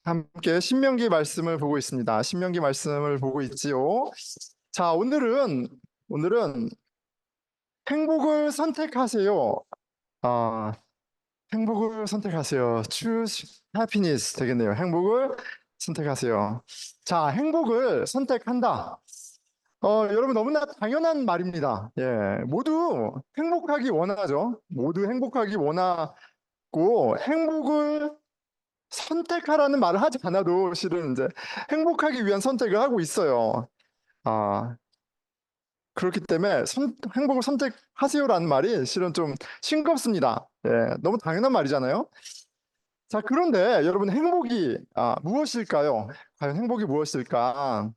함께 신명기 말씀을 보고 있습니다. 신명기 말씀을 보고 있지요. 자, 오늘은 행복을 선택하세요. 아, 행복을 선택하세요. Choose happiness 되겠네요. 행복을 선택하세요. 자, 행복을 선택한다. 여러분 너무나 당연한 말입니다. 예, 모두 행복하기 원하죠. 모두 행복하기 원하고 행복을 선택하라는 말을 하지 않아도 실은 이제 행복하기 위한 선택을 하고 있어요. 아, 그렇기 때문에 행복을 선택하세요라는 말이 실은 좀 싱겁습니다. 예, 너무 당연한 말이잖아요. 자, 그런데 여러분 행복이 무엇일까요? 과연 행복이 무엇일까?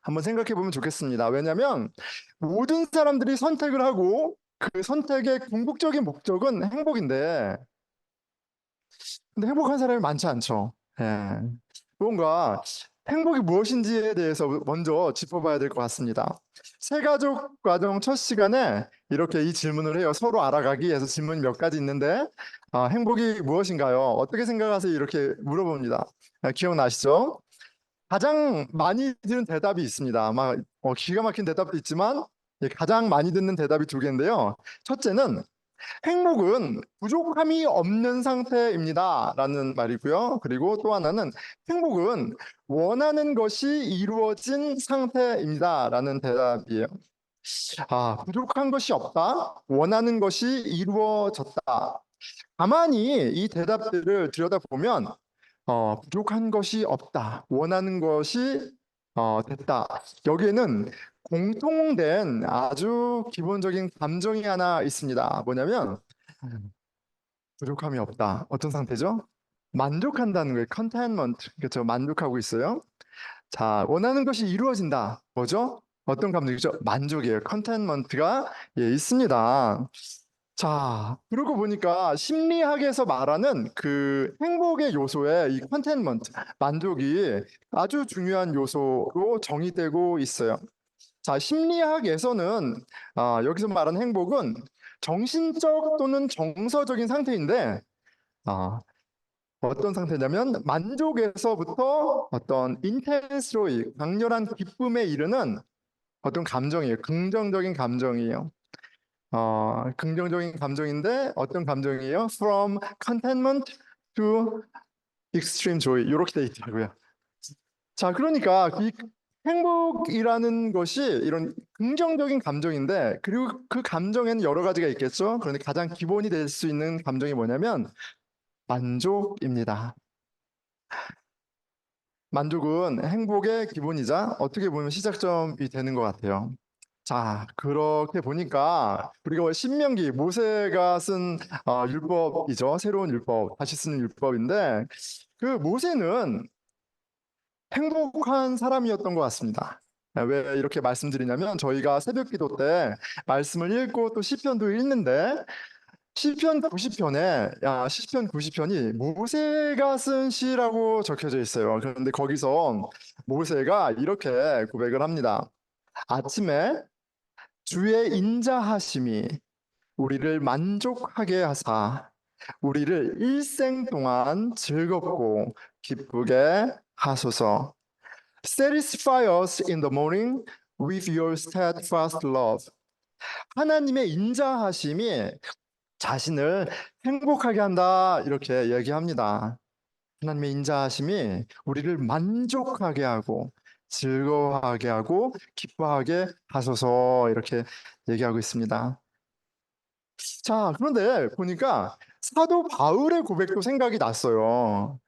한번 생각해 보면 좋겠습니다. 왜냐하면 모든 사람들이 선택을 하고 그 선택의 궁극적인 목적은 행복인데, 근데 행복한 사람이 많지 않죠. 예. 뭔가 행복이 무엇인지에 대해서 먼저 짚어봐야 될 것 같습니다. 새가족 과정 첫 시간에 이렇게 이 질문을 해요. 서로 알아가기 위해서 질문이 몇 가지 있는데, 행복이 무엇인가요? 어떻게 생각하세요? 이렇게 물어봅니다. 기억나시죠? 가장 많이 드는 대답이 있습니다. 아마 기가 막힌 대답도 있지만 가장 많이 듣는 대답이 두 개인데요. 첫째는 행복은 부족함이 없는 상태입니다. 라는 말이고요. 그리고 또 하나는 행복은 원하는 것이 이루어진 상태입니다. 라는 대답이에요. 부족한 것이 없다. 원하는 것이 이루어졌다. 가만히 이 대답들을 들여다보면, 부족한 것이 없다. 원하는 것이 됐다. 여기에는 공통된 아주 기본적인 감정이 하나 있습니다. 뭐냐면, 부족함이 없다. 어떤 상태죠? 만족한다는 거예요. contentment. 그렇죠. 만족하고 있어요. 자, 원하는 것이 이루어진다. 뭐죠? 어떤 감정이죠? 만족이에요. contentment가 있습니다. 자, 그러고 보니까 심리학에서 말하는 그 행복의 요소에 이 contentment, 만족이 아주 중요한 요소로 정의되고 있어요. 자, 심리학에서는 여기서 말하는 행복은 정신적 또는 정서적인 상태인데, 아, 어떤 상태냐면 만족에서부터 어떤 인텐스로이 강렬한 기쁨에 이르는 어떤 감정이에요. 긍정적인 감정이에요. 긍정적인 감정인데 어떤 감정이에요? From contentment to extreme joy 이렇게 돼 있더라고요. 자, 그러니까 이 행복이라는 것이 이런 긍정적인 감정인데 그리고 그 감정에는 여러 가지가 있겠죠. 그런데 가장 기본이 될 수 있는 감정이 뭐냐면 만족입니다. 만족은 행복의 기본이자 어떻게 보면 시작점이 되는 것 같아요. 자, 그렇게 보니까 우리가 신명기 모세가 쓴 율법이죠. 새로운 율법, 다시 쓰는 율법인데 그 모세는 행복한 사람이었던 것 같습니다. 왜 이렇게 말씀드리냐면 저희가 새벽 기도 때 말씀을 읽고 또 시편도 읽는데 시편 90편에 시편 90편이 모세가 쓴 시라고 적혀져 있어요. 그런데 거기서 모세가 이렇게 고백을 합니다. 아침에 주의 인자하심이 우리를 만족하게 하사 우리를 일생 동안 즐겁고 기쁘게 하소서. Satisfy us in the morning with your steadfast love. 하나님의 인자하심이 자신을 행복하게 한다 이렇게 얘기합니다. 하나님의 인자하심이 우리를 만족하게 하고 즐거워하게 하고 기뻐하게 하소서 이렇게 얘기하고 있습니다. 자, 그런데 보니까 사도 바울의 고백도 생각이 났어요.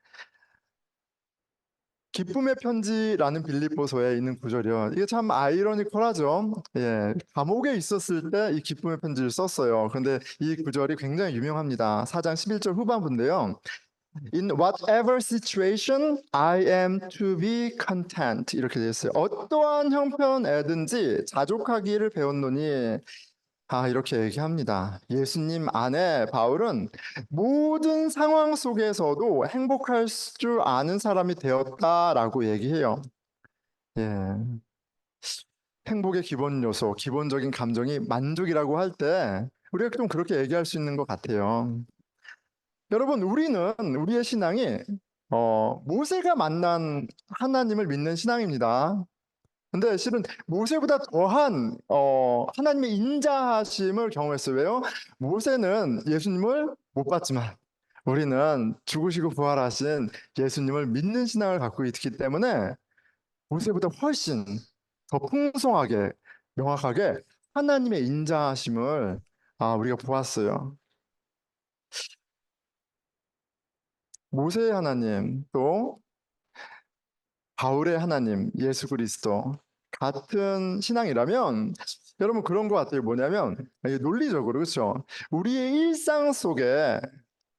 기쁨의 편지라는 빌립보서에 있는 구절이요. 이게 참 아이러니컬하죠. 예, 감옥에 있었을 때 이 기쁨의 편지를 썼어요. 그런데 이 구절이 굉장히 유명합니다. 4장 11절 후반부인데요. In whatever situation, I am to be content. 이렇게 되어 있어요. 어떠한 형편에든지 자족하기를 배웠노니 이렇게 얘기합니다. 예수님 안에 바울은 모든 상황 속에서도 행복할 줄 아는 사람이 되었다라고 얘기해요. 예. 행복의 기본 요소, 기본적인 감정이 만족이라고 할 때 우리가 좀 그렇게 얘기할 수 있는 것 같아요. 여러분, 우리의 신앙이 모세가 만난 하나님을 믿는 신앙입니다. 근데 실은 모세보다 더한 하나님의 인자하심을 경험했어요. 왜요? 모세는 예수님을 못 봤지만 우리는 죽으시고 부활하신 예수님을 믿는 신앙을 갖고 있기 때문에 모세보다 훨씬 더 풍성하게 명확하게 하나님의 인자하심을 우리가 보았어요. 모세의 하나님 또 바울의 하나님 예수 그리스도 같은 신앙이라면 여러분 그런 것 같아요. 뭐냐면 이게 논리적으로 그렇죠. 우리의 일상 속에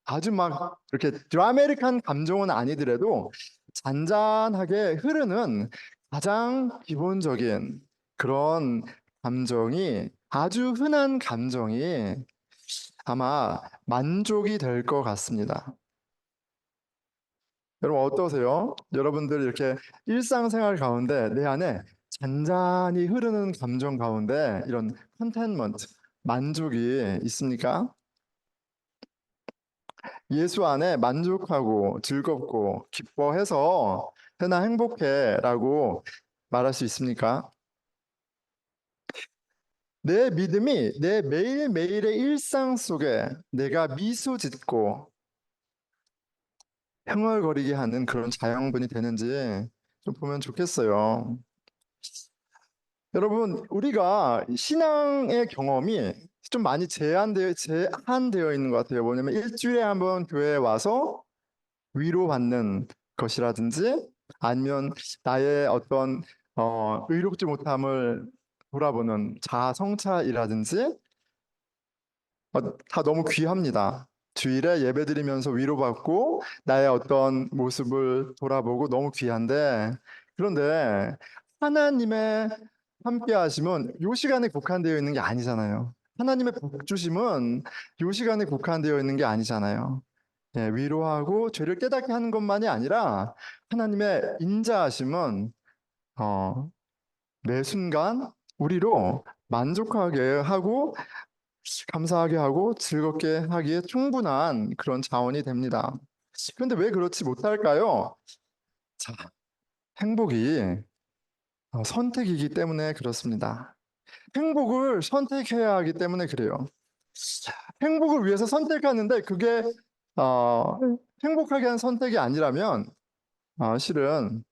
아주 막 이렇게 드라마틱한 감정은 아니더라도 잔잔하게 흐르는 가장 기본적인 그런 감정이 아주 흔한 감정이 아마 만족이 될 것 같습니다. 여러분 어떠세요? 여러분들 이렇게 일상생활 가운데 내 안에 잔잔히 흐르는 감정 가운데 이런 컨텐먼트, 만족이 있습니까? 예수 안에 만족하고 즐겁고 기뻐해서 흔한 행복해라고 말할 수 있습니까? 내 믿음이 내 매일매일의 일상 속에 내가 미소 짓고 흥얼거리게 하는 그런 자양분이 되는지 좀 보면 좋겠어요. 여러분, 우리가 신앙의 경험이 좀 많이 제한되어 있는 것 같아요. 뭐냐면 일주일에 한번 교회에 와서 위로받는 것이라든지 아니면 나의 어떤 의롭지 못함을 돌아보는 자아 성찰이라든지 다 너무 귀합니다. 주일에 예배드리면서 위로받고 나의 어떤 모습을 돌아보고 너무 귀한데 그런데 하나님의 함께 하심은 요 시간에 국한되어 있는 게 아니잖아요. 하나님의 복 주심은 요 시간에 국한되어 있는 게 아니잖아요. 예, 위로하고 죄를 깨닫게 하는 것만이 아니라 하나님의 인자하심은 어, 매 순간 우리로 만족하게 하고 감사하게 하고 즐겁게 하기에 충분한 그런 자원이 됩니다. 그런데 왜 그렇지 못할까요? 자, 행복이 선택이기 때문에 그렇습니다. 행복을 선택해야 하기 때문에 그래요. 행복을 위해서 선택하는데 그게 어, 행복하게 한 선택이 아니라면 실은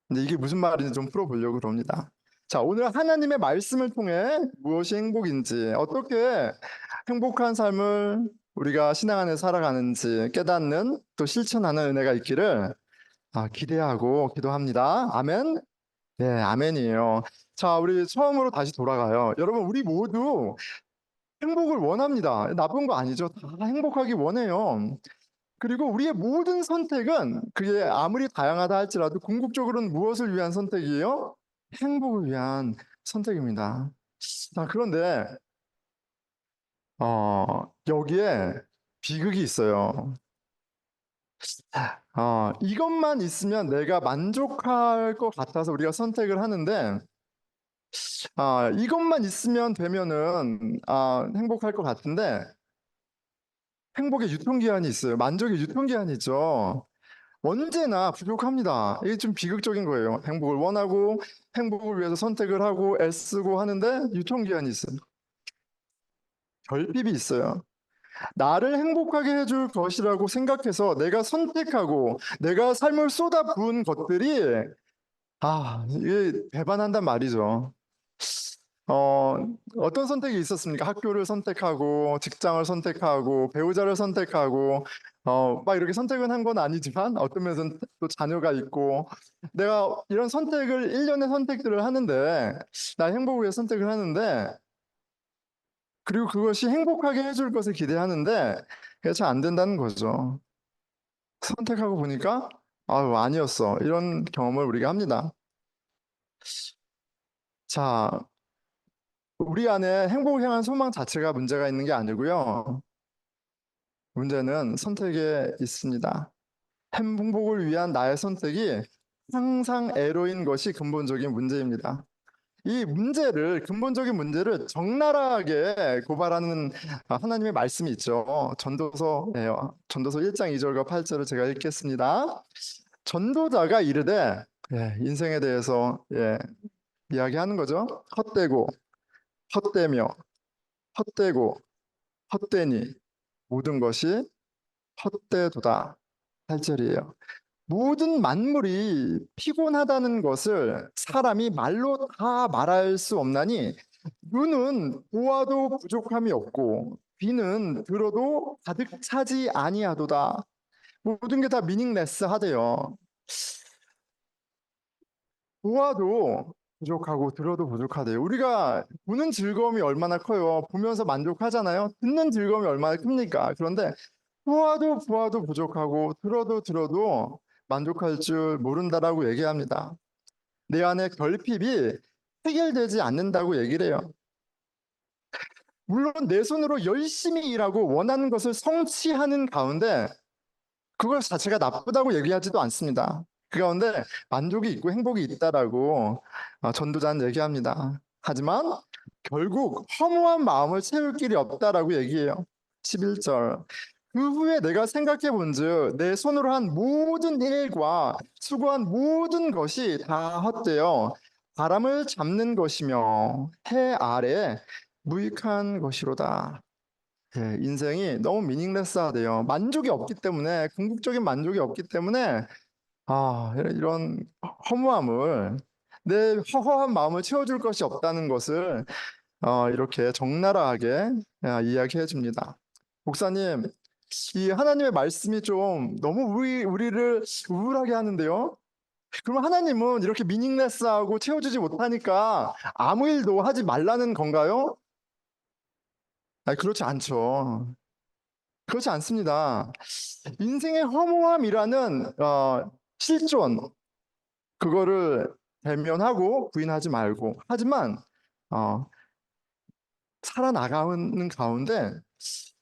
근데 이게 무슨 말인지 좀 풀어보려고 그럽니다. 자, 오늘 하나님의 말씀을 통해 무엇이 행복인지, 어떻게 행복한 삶을 우리가 신앙 안에 살아가는지 깨닫는 또 실천하는 은혜가 있기를 기대하고 기도합니다. 아멘. 네, 아멘이에요. 자, 우리 처음으로 다시 돌아가요. 여러분, 우리 모두 행복을 원합니다. 나쁜 거 아니죠. 다 행복하기 원해요. 그리고 우리의 모든 선택은 그게 아무리 다양하다 할지라도 궁극적으로는 무엇을 위한 선택이에요? 행복을 위한 선택입니다. 자, 그런데 여기에 비극이 있어요. 이것만 있으면 내가 만족할 것 같아서 우리가 선택을 하는데 이것만 있으면 되면은 행복할 것 같은데 행복의 유통기한이 있어요. 만족의 유통기한이 있죠. 언제나 부족합니다. 이게 좀 비극적인 거예요. 행복을 원하고 행복을 위해서 선택을 하고 애쓰고 하는데 유통기한이 있어요. 결핍이 있어요. 나를 행복하게 해줄 것이라고 생각해서 내가 선택하고 내가 삶을 쏟아부은 것들이 이게 배반한단 말이죠. 어, 어떤 선택이 있었습니까? 학교를 선택하고, 직장을 선택하고, 배우자를 선택하고, 막 이렇게 선택은 한 건 아니지만, 어떤 면에서는 또 자녀가 있고, 내가 이런 선택을, 일련의 선택들을 하는데, 나의 행복을 위해 선택을 하는데, 그리고 그것이 행복하게 해줄 것을 기대하는데, 그게 잘 안 된다는 거죠. 선택하고 보니까, 아니었어. 이런 경험을 우리가 합니다. 자, 우리 안에 행복을 향한 소망 자체가 문제가 있는 게 아니고요. 문제는 선택에 있습니다. 행복을 위한 나의 선택이 항상 애로인 것이 근본적인 문제입니다. 이 문제를, 근본적인 문제를 적나라하게 고발하는 하나님의 말씀이 있죠. 전도서 1장 2절과 8절을 제가 읽겠습니다. 전도자가 이르되, 인생에 대해서 이야기하는 거죠. 헛되고 헛되며 헛되고 헛되니 모든 것이 헛되도다. 8절이에요. 모든 만물이 피곤하다는 것을 사람이 말로 다 말할 수 없나니 눈은 보아도 부족함이 없고 귀는 들어도 가득 차지 아니하도다. 모든 게 다 미닝레스 하대요. 보아도 부족하고 들어도 부족하대요. 우리가 보는 즐거움이 얼마나 커요. 보면서 만족하잖아요. 듣는 즐거움이 얼마나 큽니까? 그런데 보아도 보아도 부족하고 들어도 만족할 줄 모른다라고 얘기합니다. 내 안에 결핍이 해결되지 않는다고 얘기를 해요. 물론 내 손으로 열심히 일하고 원하는 것을 성취하는 가운데 그것 자체가 나쁘다고 얘기하지도 않습니다. 그 가운데 만족이 있고 행복이 있다라고 전도자는 얘기합니다. 하지만 결국 허무한 마음을 채울 길이 없다라고 얘기해요. 11절. 그 후에 내가 생각해 본즉 내 손으로 한 모든 일과 수고한 모든 것이 다 헛되어 바람을 잡는 것이며 해 아래 무익한 것이로다. 인생이 너무 미닝레스하대요. 만족이 없기 때문에, 궁극적인 만족이 없기 때문에, 이런 허무함을, 내 허허한 마음을 채워줄 것이 없다는 것을 이렇게 적나라하게 이야기해 줍니다. 목사님, 이 하나님의 말씀이 좀 너무 우리를 우울하게 하는데요. 그럼 하나님은 이렇게 미닝레스하고 채워주지 못하니까 아무 일도 하지 말라는 건가요? 아니, 그렇지 않죠. 그렇지 않습니다. 인생의 허무함이라는 실존 그거를 대면하고 부인하지 말고 하지만 어, 살아나가는 가운데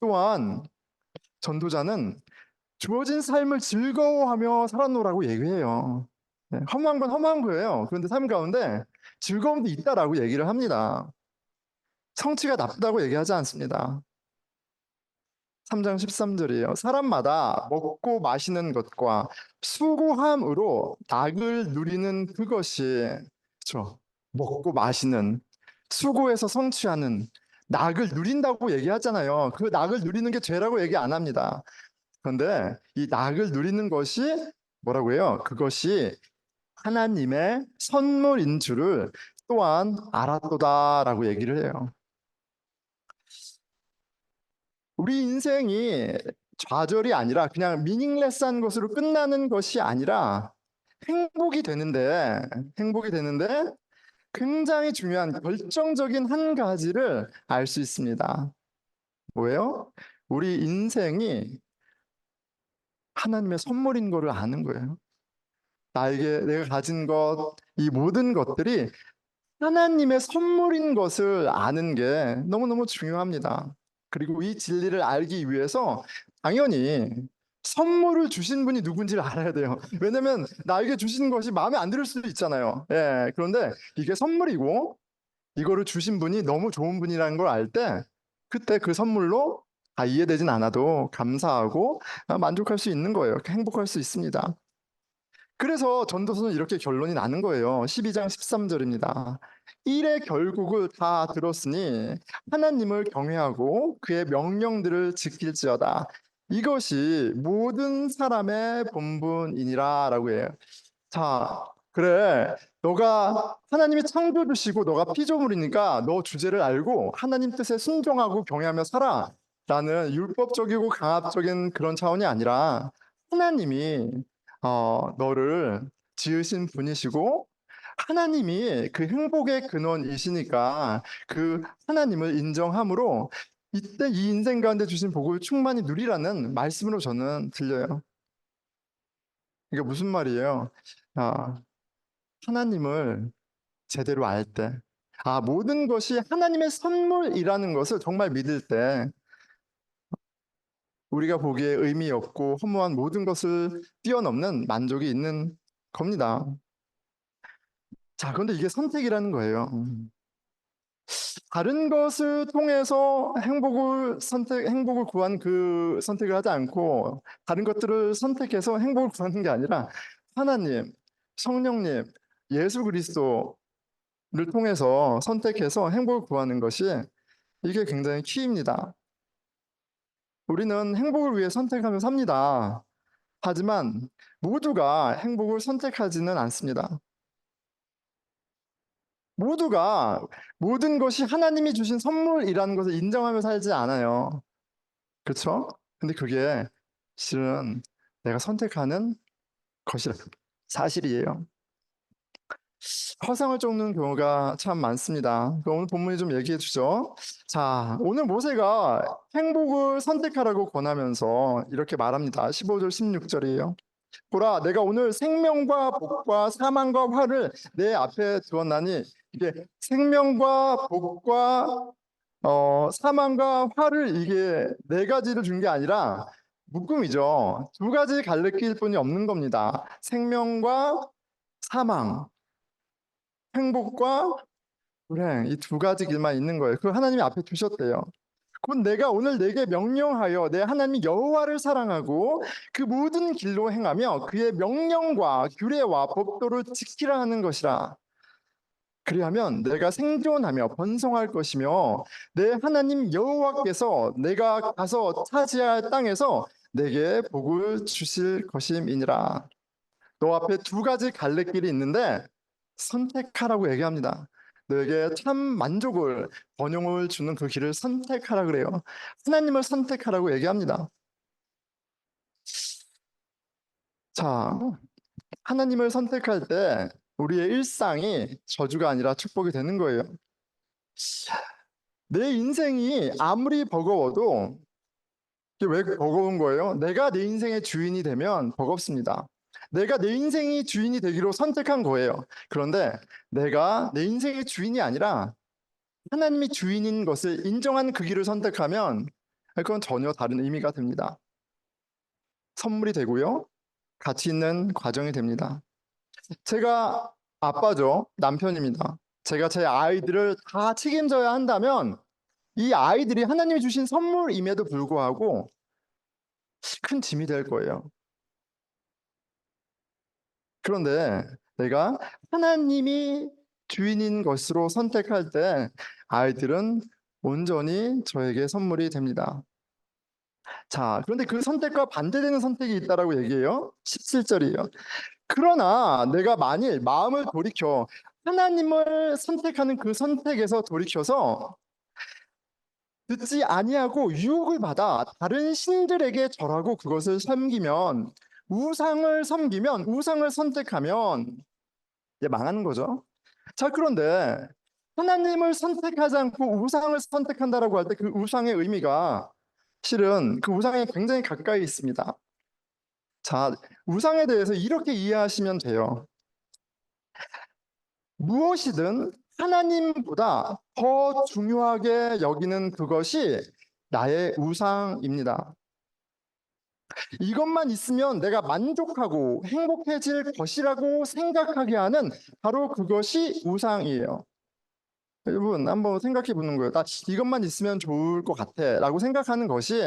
또한 전도자는 주어진 삶을 즐거워하며 살아노라고 얘기해요. 허무한 건 허무한 거예요. 그런데 삶 가운데 즐거움도 있다라고 얘기를 합니다. 성취가 나쁘다고 얘기하지 않습니다. 3장 13절이에요. 사람마다 먹고 마시는 것과 수고함으로 낙을 누리는 그것이 그렇죠. 먹고 마시는 수고해서 성취하는 낙을 누린다고 얘기하잖아요. 그 낙을 누리는 게 죄라고 얘기 안 합니다. 그런데 이 낙을 누리는 것이 뭐라고 해요? 그것이 하나님의 선물인 줄을 또한 알았도다라고 얘기를 해요. 우리 인생이 좌절이 아니라 그냥 미닝레스한 것으로 끝나는 것이 아니라 행복이 되는데, 행복이 되는데 굉장히 중요한 결정적인 한 가지를 알 수 있습니다. 뭐예요? 우리 인생이 하나님의 선물인 거를 아는 거예요. 나에게 내가 가진 것, 이 모든 것들이 하나님의 선물인 것을 아는 게 너무너무 중요합니다. 그리고 이 진리를 알기 위해서 당연히 선물을 주신 분이 누군지를 알아야 돼요. 왜냐면 나에게 주신 것이 마음에 안 들 수도 있잖아요. 그런데 이게 선물이고 이거를 주신 분이 너무 좋은 분이라는 걸 알 때 그때 그 선물로 다 이해되진 않아도 감사하고 만족할 수 있는 거예요. 행복할 수 있습니다. 그래서 전도서는 이렇게 결론이 나는 거예요. 12장 13절입니다. 일의 결국을 다 들었으니 하나님을 경외하고 그의 명령들을 지킬지어다. 이것이 모든 사람의 본분이니라 라고 해요. 자, 그래. 너가 하나님이 창조주시고 너가 피조물이니까 너 주제를 알고 하나님 뜻에 순종하고 경외하며 살아. 라는 율법적이고 강압적인 그런 차원이 아니라 하나님이 너를 지으신 분이시고 하나님이 그 행복의 근원이시니까 그 하나님을 인정함으로 이때 이 인생 가운데 주신 복을 충만히 누리라는 말씀으로 저는 들려요. 이게 무슨 말이에요? 아, 하나님을 제대로 알 때, 모든 것이 하나님의 선물이라는 것을 정말 믿을 때, 우리가 보기에 의미 없고 허무한 모든 것을 뛰어넘는 만족이 있는 겁니다. 자, 그런데 이게 선택이라는 거예요. 다른 것을 통해서 행복을 구한 그 선택을 하지 않고 다른 것들을 선택해서 행복을 구하는 게 아니라 하나님, 성령님, 예수 그리스도를 통해서 선택해서 행복을 구하는 것이 이게 굉장히 키입니다. 우리는 행복을 위해 선택하며 삽니다. 하지만 모두가 행복을 선택하지는 않습니다. 모두가 모든 것이 하나님이 주신 선물이라는 것을 인정하며 살지 않아요. 그렇죠? 근데 그게 실은 내가 선택하는 것이라 사실이에요. 허상을 쫓는 경우가 참 많습니다. 오늘 본문이 좀 얘기해 주죠. 자, 오늘 모세가 행복을 선택하라고 권하면서 이렇게 말합니다. 15절, 16절이에요. 보라, 내가 오늘 생명과 복과 사망과 화를 내 앞에 두었나니, 이게 생명과 복과 사망과 화를 이게 네 가지를 준 게 아니라 묶음이죠. 두 가지 갈래길 뿐이 없는 겁니다. 생명과 사망, 행복과 불행, 이 두 가지 길만 있는 거예요. 그 하나님이 앞에 두셨대요. 곧 내가 오늘 내게 명령하여 내 하나님 여호와를 사랑하고 그 모든 길로 행하며 그의 명령과 규례와 법도를 지키라 하는 것이라. 그리하면 내가 생존하며 번성할 것이며 내 하나님 여호와께서 내가 가서 차지할 땅에서 내게 복을 주실 것임이니라. 너 앞에 두 가지 갈래길이 있는데 선택하라고 얘기합니다. 너에게 참 만족을, 번영을 주는 그 길을 선택하라 그래요. 하나님을 선택하라고 얘기합니다. 자, 하나님을 선택할 때 우리의 일상이 저주가 아니라 축복이 되는 거예요. 내 인생이 아무리 버거워도 이게 왜 버거운 거예요? 내가 내 인생의 주인이 되면 버겁습니다. 내가 내 인생이 주인이 되기로 선택한 거예요. 그런데 내가 내 인생의 주인이 아니라 하나님이 주인인 것을 인정한 그 길을 선택하면 그건 전혀 다른 의미가 됩니다. 선물이 되고요. 가치 있는 과정이 됩니다. 제가 아빠죠. 남편입니다. 제가 제 아이들을 다 책임져야 한다면 이 아이들이 하나님이 주신 선물임에도 불구하고 큰 짐이 될 거예요. 그런데 내가 하나님이 주인인 것으로 선택할 때 아이들은 온전히 저에게 선물이 됩니다. 자, 그런데 그 선택과 반대되는 선택이 있다라고 얘기해요. 17절이에요. 그러나 내가 만일 마음을 돌이켜 하나님을 선택하는 그 선택에서 돌이켜서 듣지 아니하고 유혹을 받아 다른 신들에게 절하고 그것을 섬기면 우상을 선택하면 이제 망하는 거죠. 자, 그런데 하나님을 선택하지 않고 우상을 선택한다라고 할 때 그 우상의 의미가 실은 그 우상에 굉장히 가까이 있습니다. 자, 우상에 대해서 이렇게 이해하시면 돼요. 무엇이든 하나님보다 더 중요하게 여기는 그것이 나의 우상입니다. 이것만 있으면 내가 만족하고 행복해질 것이라고 생각하게 하는 바로 그것이 우상이에요. 여러분, 한번 생각해 보는 거예요. 나 이것만 있으면 좋을 것 같아 라고 생각하는 것이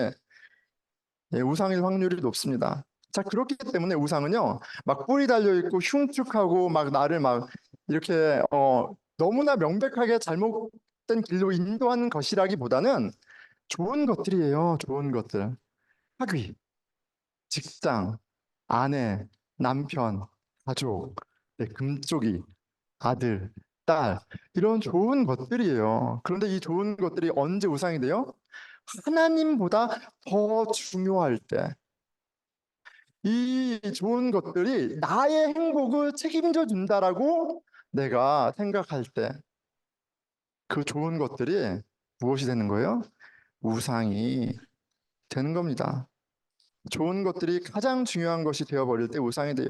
우상일 확률이 높습니다. 자, 그렇기 때문에 우상은요, 막 뿔이 달려있고 흉측하고 막 나를 막 이렇게 너무나 명백하게 잘못된 길로 인도하는 것이라기보다는 좋은 것들이에요. 좋은 것들. 학위, 직장, 아내, 남편, 가족, 금쪽이, 아들, 딸, 이런 좋은 것들이에요. 그런데 이 좋은 것들이 언제 우상이 돼요? 하나님보다 더 중요할 때, 이 좋은 것들이 나의 행복을 책임져 준다라고 내가 생각할 때, 그 좋은 것들이 무엇이 되는 거예요? 우상이 되는 겁니다. 좋은 것들이 가장 중요한 것이 되어버릴 때 우상이 돼요.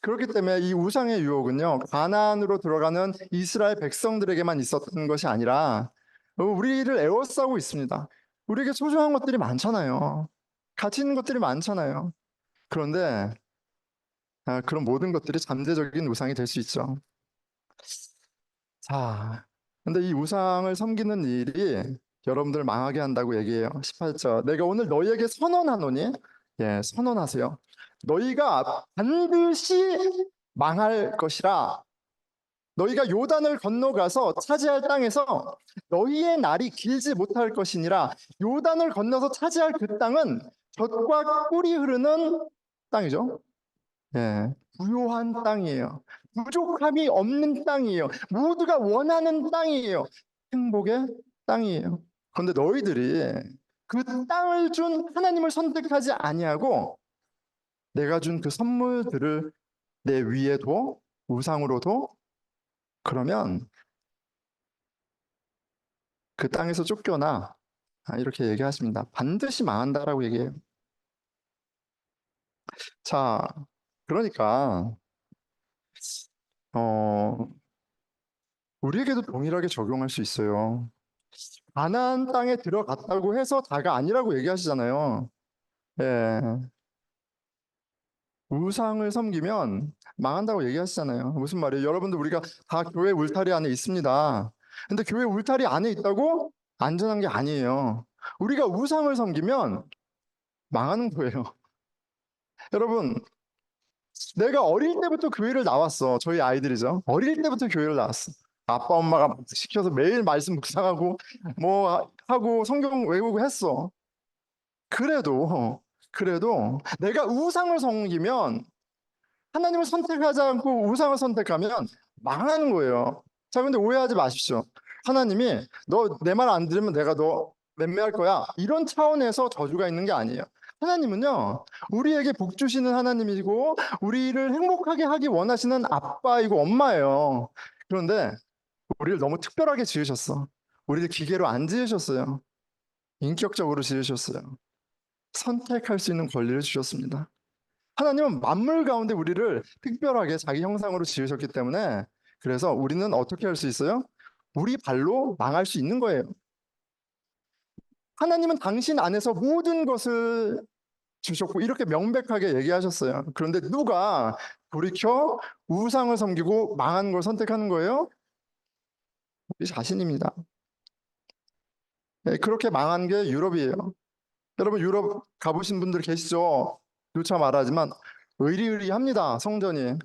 그렇기 때문에 이 우상의 유혹은요, 가나안으로 들어가는 이스라엘 백성들에게만 있었던 것이 아니라 우리를 에워싸고 있습니다. 우리에게 소중한 것들이 많잖아요. 가치 있는 것들이 많잖아요. 그런데 그런 모든 것들이 잠재적인 우상이 될 수 있죠. 자, 근데 이 우상을 섬기는 일이 여러분들 망하게 한다고 얘기해요. 18절. 내가 오늘 너희에게 선언하노니, 예, 선언하세요. 너희가 반드시 망할 것이라. 너희가 요단을 건너가서 차지할 땅에서 너희의 날이 길지 못할 것이니라. 요단을 건너서 차지할 그 땅은 젖과 꿀이 흐르는 땅이죠. 예, 부요한 땅이에요. 부족함이 없는 땅이에요. 모두가 원하는 땅이에요. 행복의 땅이에요. 그런데 너희들이 그 땅을 준 하나님을 선택하지 아니하고 내가 준 그 선물들을 내 위에 둬 우상으로 둬 그러면 그 땅에서 쫓겨나. 이렇게 얘기하십니다. 반드시 망한다라고 얘기해요. 자, 그러니까 어, 우리에게도 동일하게 적용할 수 있어요. 가나안 땅에 들어갔다고 해서 다가 아니라고 얘기하시잖아요. 예. 우상을 섬기면 망한다고 얘기하시잖아요. 무슨 말이에요? 여러분들 우리가 다 교회 울타리 안에 있습니다. 근데 교회 울타리 안에 있다고 안전한 게 아니에요. 우리가 우상을 섬기면 망하는 거예요. 여러분, 내가 어릴 때부터 교회를 나왔어. 저희 아이들이죠. 어릴 때부터 교회를 나왔어. 아빠 엄마가 막 시켜서 매일 말씀 묵상하고 뭐 하고 성경 외우고 했어. 그래도 내가 우상을 섬기면 하나님을 선택하지 않고 우상을 선택하면 망하는 거예요. 자, 근데 오해하지 마십시오. 하나님이 너 내 말 안 들으면 내가 너 맴매할 거야. 이런 차원에서 저주가 있는 게 아니에요. 하나님은요, 우리에게 복 주시는 하나님이고, 우리를 행복하게 하기 원하시는 아빠이고 엄마예요. 그런데 우리를 너무 특별하게 지으셨어. 우리를 기계로 안 지으셨어요. 인격적으로 지으셨어요. 선택할 수 있는 권리를 주셨습니다. 하나님은 만물 가운데 우리를 특별하게 자기 형상으로 지으셨기 때문에 그래서 우리는 어떻게 할 수 있어요? 우리 발로 망할 수 있는 거예요. 하나님은 당신 안에서 모든 것을 주셨고 이렇게 명백하게 얘기하셨어요. 그런데 누가 돌이켜 우상을 섬기고 망하는 걸 선택하는 거예요? 우리 자신입니다. 네, 그렇게 망한 게 유럽이에요. 여러분 유럽 가보신 분들 계시죠? 누차 말하지만 의리의리합니다. 성전이.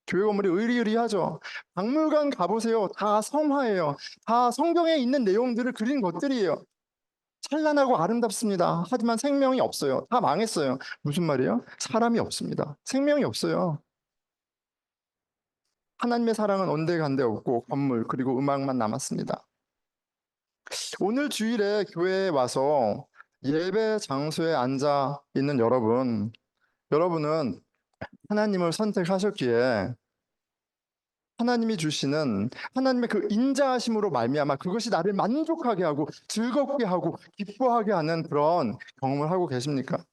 교회 건물이 의리의리하죠. 박물관 가보세요. 다 성화예요. 다 성경에 있는 내용들을 그린 것들이에요. 찬란하고 아름답습니다. 하지만 생명이 없어요. 다 망했어요. 무슨 말이에요? 사람이 없습니다. 생명이 없어요. 하나님의 사랑은 온데간데 없고 건물 그리고 음악만 남았습니다. 오늘 주일에 교회에 와서 예배 장소에 앉아 있는 여러분은 하나님을 선택하셨기에 하나님이 주시는 하나님의 그 인자하심으로 말미암아 그것이 나를 만족하게 하고 즐겁게 하고 기뻐하게 하는 그런 경험을 하고 계십니까?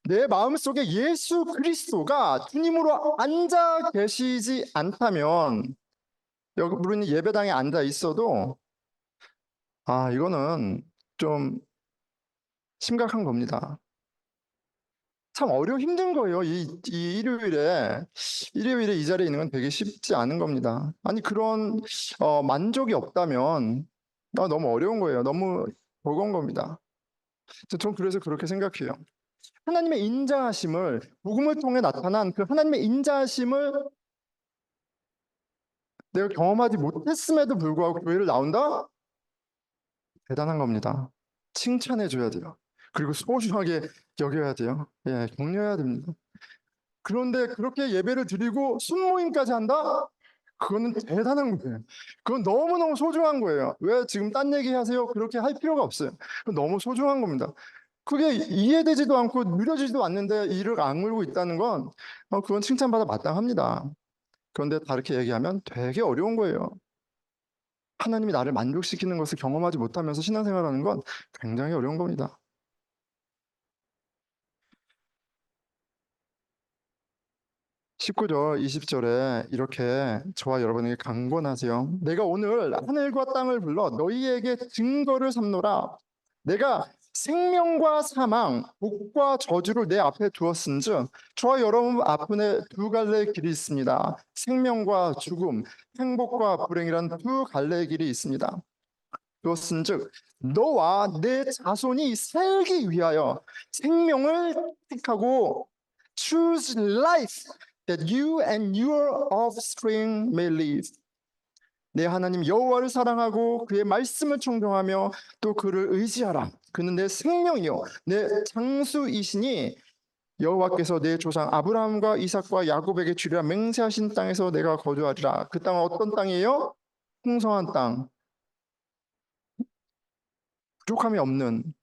내 마음속에 예수 그리스도가 주님으로 앉아 계시지 않다면 여러분이 예배당에 앉아 있어도 이거는 좀 심각한 겁니다. 참 힘든 거예요. 이 일요일에 이 자리에 있는 건 되게 쉽지 않은 겁니다. 아니, 그런, 만족이 없다면, 너무 어려운 거예요. 너무 버거운 겁니다. 전 그래서 그렇게 생각해요. 하나님의 인자하심을, 복음을 통해 나타난 그 하나님의 인자하심을 내가 경험하지 못했음에도 불구하고 교회를 나온다? 대단한 겁니다. 칭찬해줘야 돼요. 그리고 소중하게 여겨야 돼요. 예, 격려해야 됩니다. 그런데 그렇게 예배를 드리고 순모임까지 한다? 그거는 대단한 거예요. 그건 너무너무 소중한 거예요. 왜 지금 딴 얘기 하세요? 그렇게 할 필요가 없어요. 그건 너무 소중한 겁니다. 그게 이해되지도 않고 누려지지도 않는데 이를 악물고 있다는 건 그건 칭찬받아 마땅합니다. 그런데 다르게 얘기하면 되게 어려운 거예요. 하나님이 나를 만족시키는 것을 경험하지 못하면서 신앙생활하는 건 굉장히 어려운 겁니다. 19절, 20절에 이렇게 저와 여러분에게 강권하세요. 내가 오늘 하늘과 땅을 불러 너희에게 증거를 삼노라. 내가 생명과 사망, 복과 저주를 내 앞에 두었은즉 저와 여러분 앞에 두 갈래의 길이 있습니다. 생명과 죽음, 행복과 불행이란 두 갈래의 길이 있습니다. 그것은즉 너와 내 자손이 살기 위하여 생명을 택하고 choose life that you and your offspring may live. 내 하나님 여호와를 사랑하고 그의 말씀을 청종하며 또 그를 의지하라. 그는 내 생명이요 내 장수이시니 여호와께서 내 조상 아브라함과 이삭과 야곱에게 주리라 맹세하신 땅에서 내가 거주하리라. 그 땅은 어떤 땅이에요? 풍성한 땅, 부족함이 없는,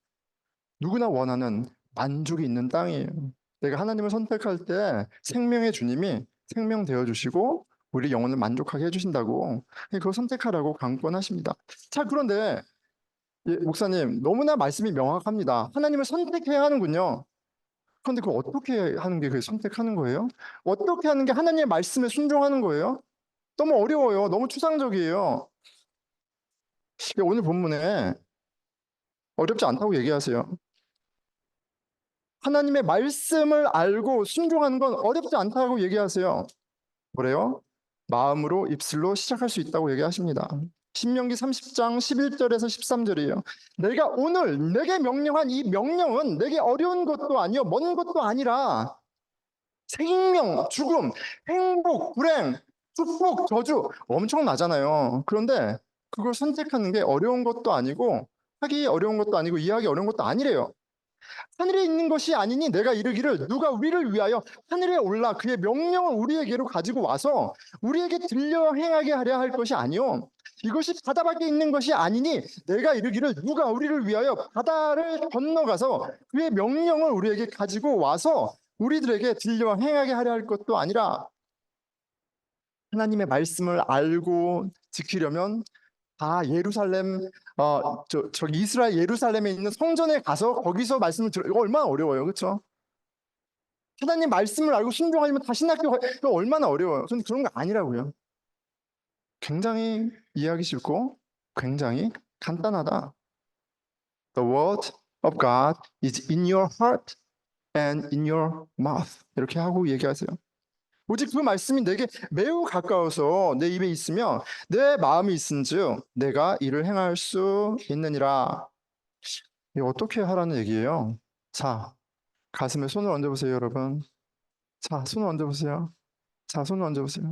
누구나 원하는 만족이 있는 땅이에요. 내가 하나님을 선택할 때 생명의 주님이 생명 되어 주시고 우리 영혼을 만족하게 해주신다고, 그거 선택하라고 강권하십니다. 자, 그런데 목사님 너무나 말씀이 명확합니다. 하나님을 선택해야 하는군요. 그런데 그거 어떻게 하는 게 그 선택하는 거예요? 어떻게 하는 게 하나님의 말씀에 순종하는 거예요? 너무 어려워요. 너무 추상적이에요. 오늘 본문에 어렵지 않다고 얘기하세요. 하나님의 말씀을 알고 순종하는 건 어렵지 않다고 얘기하세요. 뭐래요? 마음으로 입술로 시작할 수 있다고 얘기하십니다. 신명기 30장 11절에서 13절이에요. 내가 오늘 내게 명령한 이 명령은 내게 어려운 것도 아니요 먼 것도 아니라 생명, 죽음, 행복, 불행, 축복, 저주 엄청나잖아요. 그런데 그걸 선택하는 게 어려운 것도 아니고 하기 어려운 것도 아니고 이해하기 어려운 것도 아니래요. 하늘에 있는 것이 아니니 내가 이르기를 누가 우리를 위하여 하늘에 올라 그의 명령을 우리에게로 가지고 와서 우리에게 들려 행하게 하려 할 것이 아니요 이것이 바다 밖에 있는 것이 아니니 내가 이르기를 누가 우리를 위하여 바다를 건너가서 그의 명령을 우리에게 가지고 와서 우리들에게 들려 행하게 하려 할 것도 아니라. 하나님의 말씀을 알고 지키려면 다 예루살렘, 저기 이스라엘 예루살렘에 있는 성전에 가서 거기서 말씀을 들어. 이거 얼마나 어려워요, 그렇죠? 하나님 말씀을 알고 순종하려면 다 신학교 이거 얼마나 어려워요. 근데 그런 거 아니라고요. 굉장히 이해하기 쉽고 굉장히 간단하다. The word of God is in your heart and in your mouth. 이렇게 하고 얘기하세요. 오직 그 말씀이 내게 매우 가까워서 내 입에 있으며 내 마음이 있은즉 내가 이를 행할 수 있느니라. 이거 어떻게 하라는 얘기예요? 자, 가슴에 손을 얹어보세요, 여러분. 자, 손을 얹어보세요. 자, 손을 얹어보세요.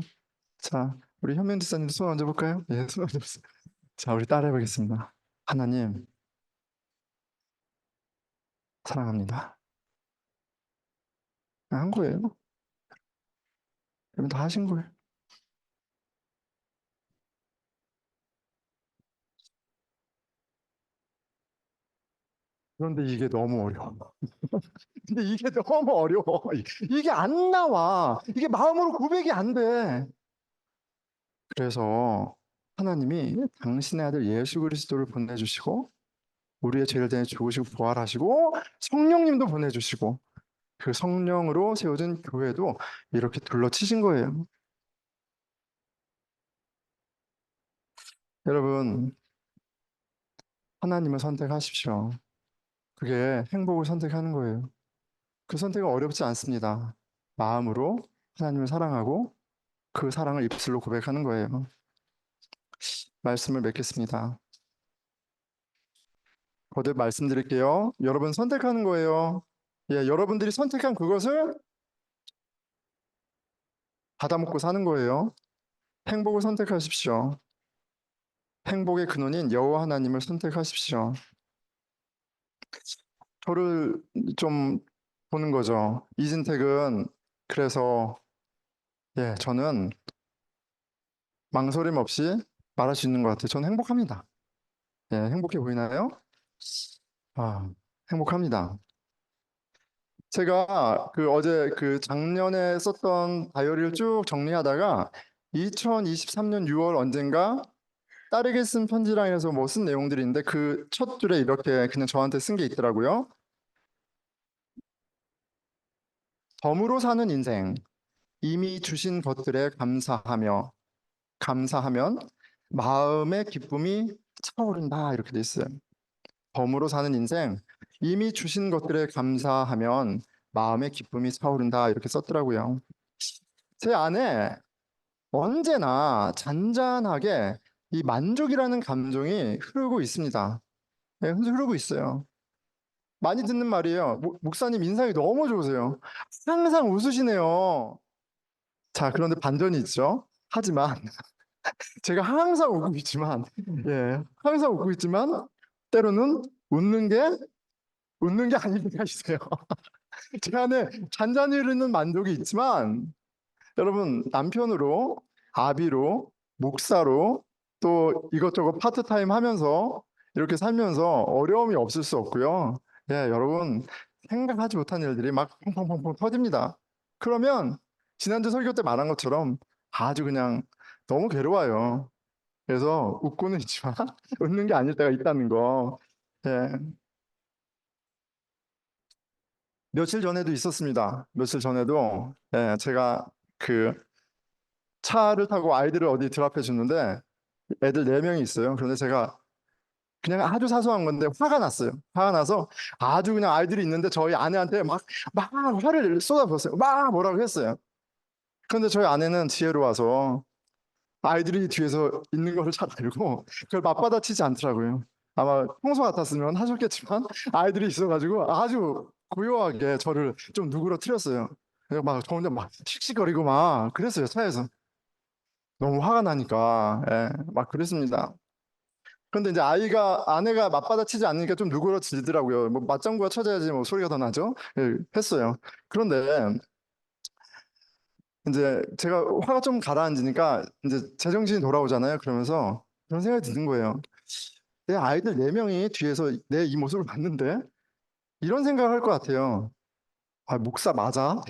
자, 우리 현명 지사님도 손 얹어볼까요? 예, 손 얹어보세요. 자, 우리 따라해보겠습니다. 하나님, 사랑합니다. 한 거예요. 여러분 다 하신 거예요. 그런데 이게 너무 어려워. 근데 이게 너무 어려워. 이게 안 나와. 이게 마음으로 고백이 안 돼. 그래서 하나님이 당신의 아들 예수 그리스도를 보내주시고 우리의 죄를 대해 죽으시고 부활하시고 성령님도 보내주시고 그 성령으로 세워진 교회도 이렇게 둘러치신 거예요. 여러분, 하나님을 선택하십시오. 그게 행복을 선택하는 거예요. 그 선택은 어렵지 않습니다. 마음으로 하나님을 사랑하고 그 사랑을 입술로 고백하는 거예요. 말씀을 맺겠습니다. 거듭 말씀드릴게요. 여러분 선택하는 거예요. 예, 여러분들이 선택한 그것을 받아먹고 사는 거예요. 행복을 선택하십시오. 행복의 근원인 여호와 하나님을 선택하십시오. 저를 좀 보는 거죠. 이진택은 그래서 저는 망설임 없이 말할 수 있는 것 같아요. 저는 행복합니다. 예, 행복해 보이나요? 아, 행복합니다. 제가 그 어제 그 작년에 썼던 다이어리를 쭉 정리하다가 2023년 6월 언젠가 딸에게 쓴 편지랑 해서 뭐 쓴 내용들이 있는데 그 첫 줄에 이렇게 그냥 저한테 쓴 게 있더라고요. 덤으로 사는 인생, 이미 주신 것들에 감사하면 마음의 기쁨이 차오른다 이렇게 돼 있어요. 덤으로 사는 인생, 이미 주신 것들에 감사하면 마음의 기쁨이 차오른다 이렇게 썼더라고요. 제 안에 언제나 잔잔하게 이 만족이라는 감정이 흐르고 있습니다. 네, 흐르고 있어요. 많이 듣는 말이에요. 목사님 인상이 너무 좋으세요. 항상 웃으시네요. 자, 그런데 반전이 있죠. 하지만 제가 항상 웃고 있지만, 예, 항상 웃고 있지만 때로는 웃는 게 아닐 때가 있어요. 제 안에 잔잔히 흐르는 만족이 있지만 여러분 남편으로 아비로 목사로 또 이것저것 파트타임 하면서 이렇게 살면서 어려움이 없을 수 없고요. 예, 여러분 생각하지 못한 일들이 막 펑펑펑펑 터집니다. 그러면 지난주 설교 때 말한 것처럼 아주 그냥 너무 괴로워요. 그래서 웃고는 있지만 웃는 게 아닐 때가 있다는 거. 예, 며칠 전에도 있었습니다. 며칠 전에도 예, 제가 그 차를 타고 아이들을 어디 드랍해 주는데 애들 네 명이 있어요. 그런데 제가 그냥 아주 사소한 건데 화가 났어요. 화가 나서 아주 그냥 아이들이 있는데 저희 아내한테 막 화를 쏟아부었어요. 막 뭐라고 했어요. 그런데 저희 아내는 지혜로워서 아이들이 뒤에서 있는 거를 잘 알고 그걸 맞받아치지 않더라고요. 아마 평소 같았으면 하셨겠지만 아이들이 있어가지고 아주 고요하게 저를 좀 누그러뜨렸어요. 그래서 막 저 혼자 막 씩씩거리고 막 그랬어요, 차에서. 너무 화가 나니까. 예, 막 그랬습니다. 그런데 이제 아내가 맞받아치지 않으니까 좀 누그러지더라고요. 뭐 맞장구가 쳐져야지 뭐 소리가 더 나죠. 예, 했어요. 그런데 이제 제가 화가 좀 가라앉으니까 이제 제정신이 돌아오잖아요. 그러면서 그런 생각이 드는 거예요. 내 아이들 네 명이 뒤에서 내 이 모습을 봤는데 이런 생각을 할 것 같아요. 아, 목사 맞아?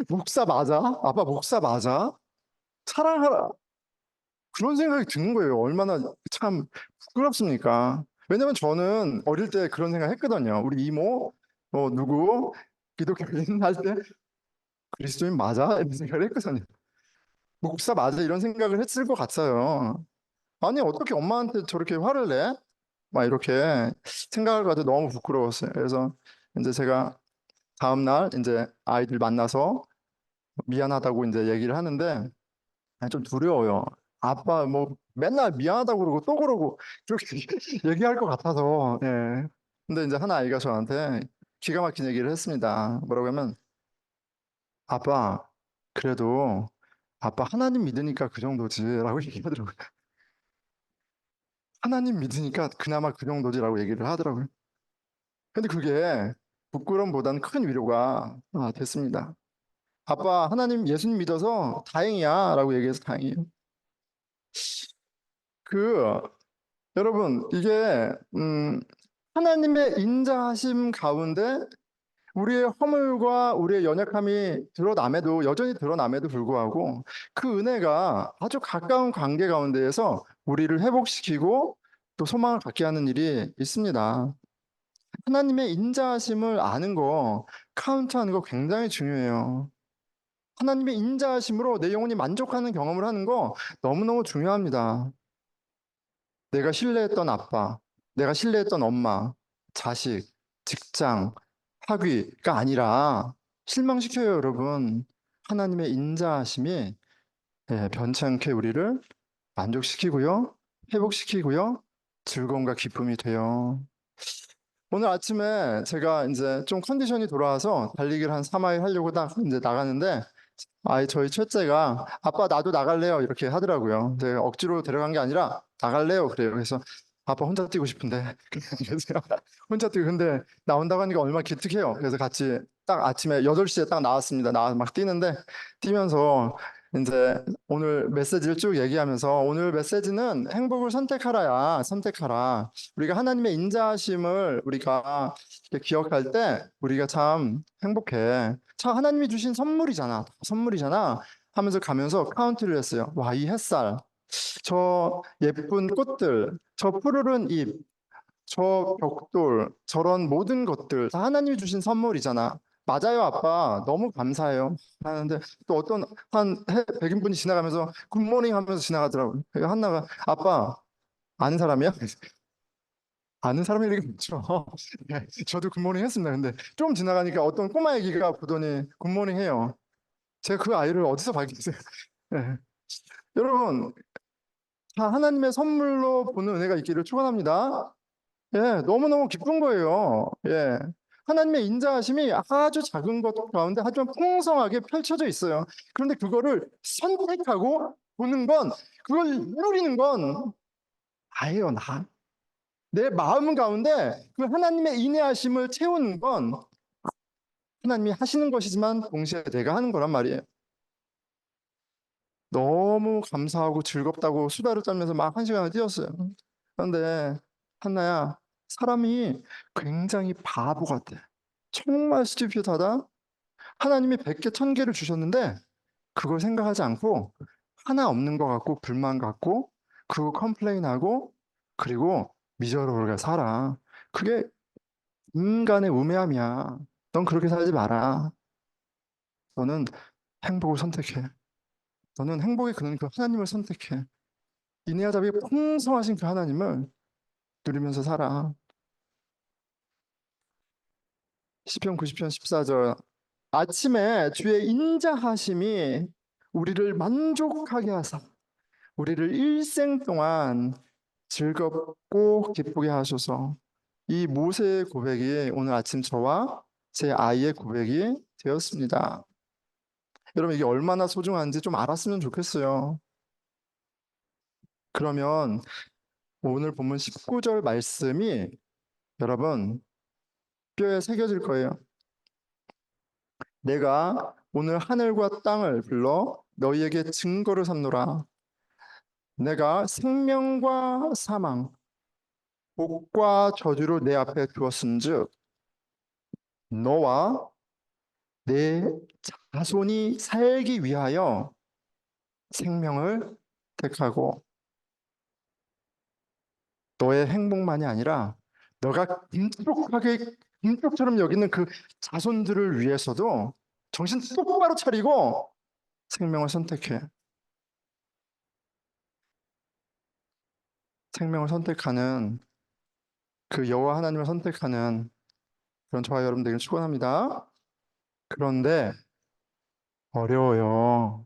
목사 맞아? 아빠 목사 맞아? 사랑하라. 그런 생각이 드는 거예요. 얼마나 참 부끄럽습니까? 왜냐면 저는 어릴 때 그런 생각 했거든요. 우리 이모, 누구, 기독교인 할 때 그리스도인 맞아? 이런 생각을 했거든요. 목사 맞아? 이런 생각을 했을 것 같아요. 아니, 어떻게 엄마한테 저렇게 화를 내? 막 이렇게 생각을 가지고 너무 부끄러웠어요. 그래서 이제 제가 다음날 이제 아이들 만나서 미안하다고 이제 얘기를 하는데 좀 두려워요. 아빠 뭐 맨날 미안하다고 그러고 또 그러고 그렇게 얘기할 것 같아서. 예. 근데 이제 하나 아이가 저한테 기가 막힌 얘기를 했습니다. 뭐라고 하면 아빠 그래도 아빠 하나님 믿으니까 그 정도지라고 얘기하더라고요. 하나님 믿으니까 그나마 그 정도지라고 얘기를 하더라고요. 근데 그게 부끄러움보다는 큰 위로가 됐습니다. 아빠 하나님 예수님 믿어서 다행이야라고 얘기해서 다행이에요. 그 여러분, 이게 하나님의 인자하심 가운데 우리의 허물과 우리의 연약함이 드러남에도 여전히 드러남에도 불구하고 그 은혜가 아주 가까운 관계 가운데에서 우리를 회복시키고 또 소망을 갖게 하는 일이 있습니다. 하나님의 인자하심을 아는 거, 카운트하는 거 굉장히 중요해요. 하나님의 인자하심으로 내 영혼이 만족하는 경험을 하는 거 너무너무 중요합니다. 내가 신뢰했던 아빠, 내가 신뢰했던 엄마, 자식, 직장, 학위가 아니라 실망시켜요, 여러분. 하나님의 인자하심이 변치 않게 우리를 만족시키고요, 회복시키고요, 즐거움과 기쁨이 돼요. 오늘 아침에 제가 이제 좀 컨디션이 돌아와서 달리기를 한 3마일 하려고 딱 이제 나가는데 저희 첫째가 아빠 나도 나갈래요 이렇게 하더라고요. 제가 억지로 데려간 게 아니라 나갈래요 그래요. 그래서 아빠 혼자 뛰고 싶은데 그래서 혼자 뛰고 근데 나온다고 하니까 얼마나 기특해요. 그래서 같이 딱 아침에 8시에 딱 나왔습니다. 나와서 막 뛰는데 뛰면서 이제 오늘 메시지를 쭉 얘기하면서 오늘 메시지는 행복을 선택하라야 선택하라. 우리가 하나님의 인자하심을 우리가 이렇게 기억할 때 우리가 참 행복해. 참 하나님이 주신 선물이잖아 하면서 가면서 카운트를 했어요. 와, 이 햇살, 저 예쁜 꽃들, 저 푸르른 잎, 저 벽돌, 저런 모든 것들 다 하나님이 주신 선물이잖아. 맞아요, 아빠. 너무 감사해요. 하는데 또 어떤 한 백인분이 지나가면서 굿모닝 하면서 지나가더라고요. 그래서 한나가 아빠 아는 사람이야? 아는 사람일 리가 없죠. 네, 저도 굿모닝 했습니다. 근데 좀 지나가니까 어떤 꼬마 애기가 보더니 굿모닝 해요. 제가 그 아이를 어디서 발견했어요? 네. 여러분, 다 하나님의 선물로 보는 은혜가 있기를 축원합니다. 예, 너무너무 기쁜 거예요. 예. 하나님의 인자하심이 아주 작은 것 가운데 하지만 풍성하게 펼쳐져 있어요. 그런데 그거를 선택하고 보는 건, 그걸 누리는 건 나예요, 나. 내 마음 가운데 그 하나님의 인내하심을 채우는 건 하나님이 하시는 것이지만 동시에 내가 하는 거란 말이에요. 너무 감사하고 즐겁다고 수다를 떨면서 막 한 시간을 뛰었어요. 그런데 한나야, 사람이 굉장히 바보 같아. 정말 스튜피드하다. 하나님이 100개, 1000개를 주셨는데 그걸 생각하지 않고 하나 없는 것 같고 불만 갖고 그거 컴플레인하고 그리고 미저러블하게 살아. 그게 인간의 우매함이야. 넌 그렇게 살지 마라. 너는 행복을 선택해. 너는 행복의 근원 그 하나님을 선택해. 이내하답이 풍성하신 그 하나님을 누리면서 살아. 시편 90편 14절. 아침에 주의 인자하심이 우리를 만족하게 하사 우리를 일생 동안 즐겁고 기쁘게 하소서. 이 모세의 고백이 오늘 아침 저와 제 아이의 고백이 되었습니다. 여러분, 이게 얼마나 소중한지 좀 알았으면 좋겠어요. 그러면 오늘 본문 19절 말씀이 여러분 뼈에 새겨질 거예요. 내가 오늘 하늘과 땅을 불러 너희에게 증거를 삼노라. 내가 생명과 사망, 복과 저주를 내 앞에 두었은즉 너와 내 자손이 살기 위하여 생명을 택하고 너의 행복만이 아니라 너가 금쪽처럼 여기는 그 자손들을 위해서도 정신 똑바로 차리고 생명을 선택해. 생명을 선택하는 그 여호와 하나님을 선택하는 그런 저와 여러분 되길 축원합니다. 그런데 어려워요.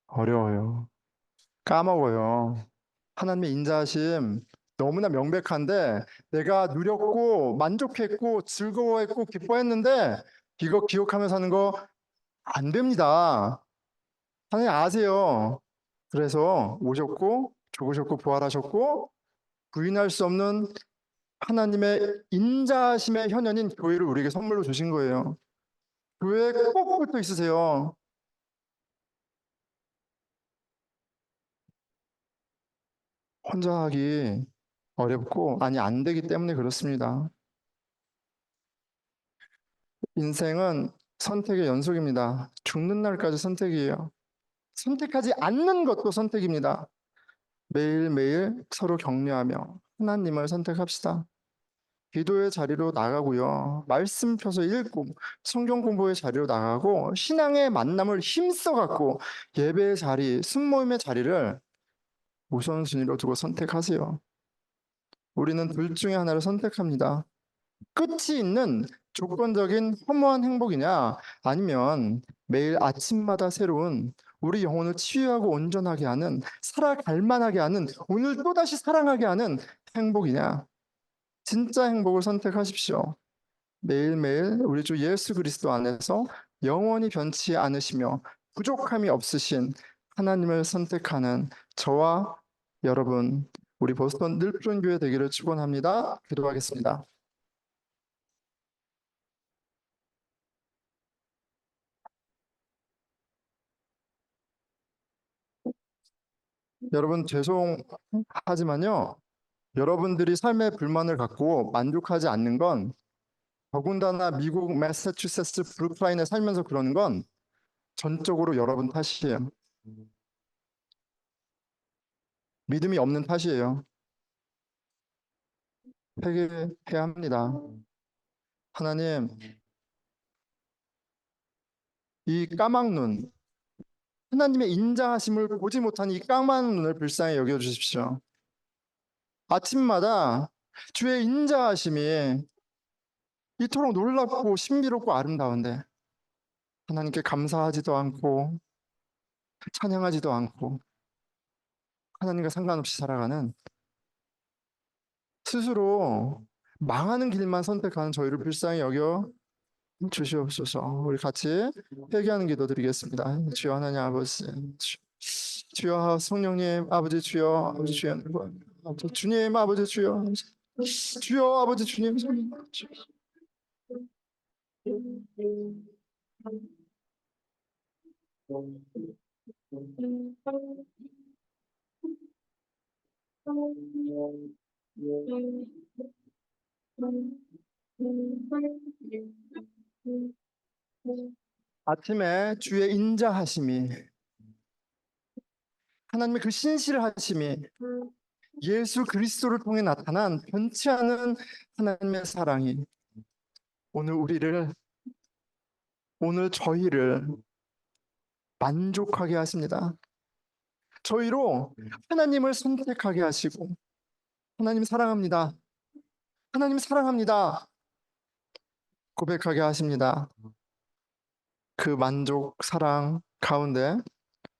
어려워요. 까먹어요. 하나님의 인자하심 너무나 명백한데 내가 누렸고 만족했고 즐거워했고 기뻐했는데 이거 기억하며 사는 거 안 됩니다. 하나님 아세요. 그래서 오셨고 죽으셨고 부활하셨고 부인할 수 없는 하나님의 인자하심의 현현인 교회를 우리에게 선물로 주신 거예요. 교회에 꼭 붙어 있으세요. 혼자 하기 어렵고 아니 안 되기 때문에 그렇습니다. 인생은 선택의 연속입니다. 죽는 날까지 선택이에요. 선택하지 않는 것도 선택입니다. 매일매일 서로 격려하며 하나님을 선택합시다. 기도의 자리로 나가고요. 말씀 펴서 읽고 성경 공부의 자리로 나가고 신앙의 만남을 힘써 갖고 예배의 자리, 순모임의 자리를 우선순위로 두고 선택하세요. 우리는 둘 중에 하나를 선택합니다. 끝이 있는 조건적인 허무한 행복이냐 아니면 매일 아침마다 새로운 우리 영혼을 치유하고 온전하게 하는 살아갈 만하게 하는 오늘 또다시 사랑하게 하는 행복이냐 진짜 행복을 선택하십시오. 매일매일 우리 주 예수 그리스도 안에서 영원히 변치 않으시며 부족함이 없으신 하나님을 선택하는 저와 여러분 우리 보스턴 늘푸른 교회 되기를 축원합니다. 기도하겠습니다. 여러분 죄송하지만요. 여러분들이 삶의 불만을 갖고 만족하지 않는 건 더군다나 미국 매사추세츠 브루클라인에 살면서 그러는 건 전적으로 여러분 탓이에요. 믿음이 없는 탓이에요. 회개해야 합니다. 하나님, 이 까막눈, 하나님의 인자하심을 보지 못한 이 까만 눈을 불쌍히 여겨 주십시오. 아침마다 주의 인자하심이 이토록 놀랍고 신비롭고 아름다운데 하나님께 감사하지도 않고 찬양하지도 않고 하나님과 상관없이 살아가는 스스로 망하는 길만 선택하는 저희를 불쌍히 여겨 주시옵소서. 우리 같이 회개하는 기도 드리겠습니다. 주여 하나님 아버지, 주여 성령님 아버지, 주여 아버지, 주여 아버지, 주님 아버지, 주여 주여 아버지, 주님 성령 주여. 아침에 주의 인자하심이, 하나님의 그 신실하심이, 예수 그리스도를 통해 나타난 변치 않은 하나님의 사랑이 오늘 우리를, 오늘 저희를 만족하게 하십니다. 저희로 하나님을 선택하게 하시고, 하나님 사랑합니다, 하나님 사랑합니다 고백하게 하십니다. 그 만족 사랑 가운데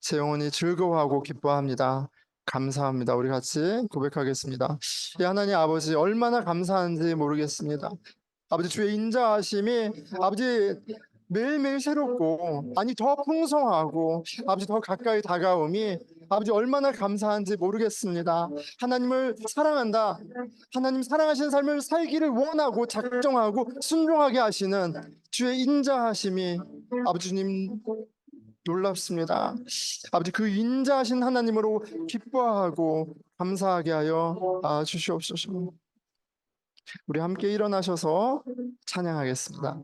제 영혼이 즐거워하고 기뻐합니다. 감사합니다. 우리 같이 고백하겠습니다. 예, 하나님 아버지, 얼마나 감사한지 모르겠습니다. 아버지, 주의 인자하심이 아버지 매일매일 새롭고, 아니 더 풍성하고, 아버지 더 가까이 다가옴이 아버지 얼마나 감사한지 모르겠습니다. 하나님을 사랑한다, 하나님 사랑하시는 삶을 살기를 원하고 작정하고 순종하게 하시는 주의 인자하심이 아버지 주님 놀랍습니다. 아버지, 그 인자하신 하나님으로 기뻐하고 감사하게 하여 주시옵소서. 우리 함께 일어나셔서 찬양하겠습니다.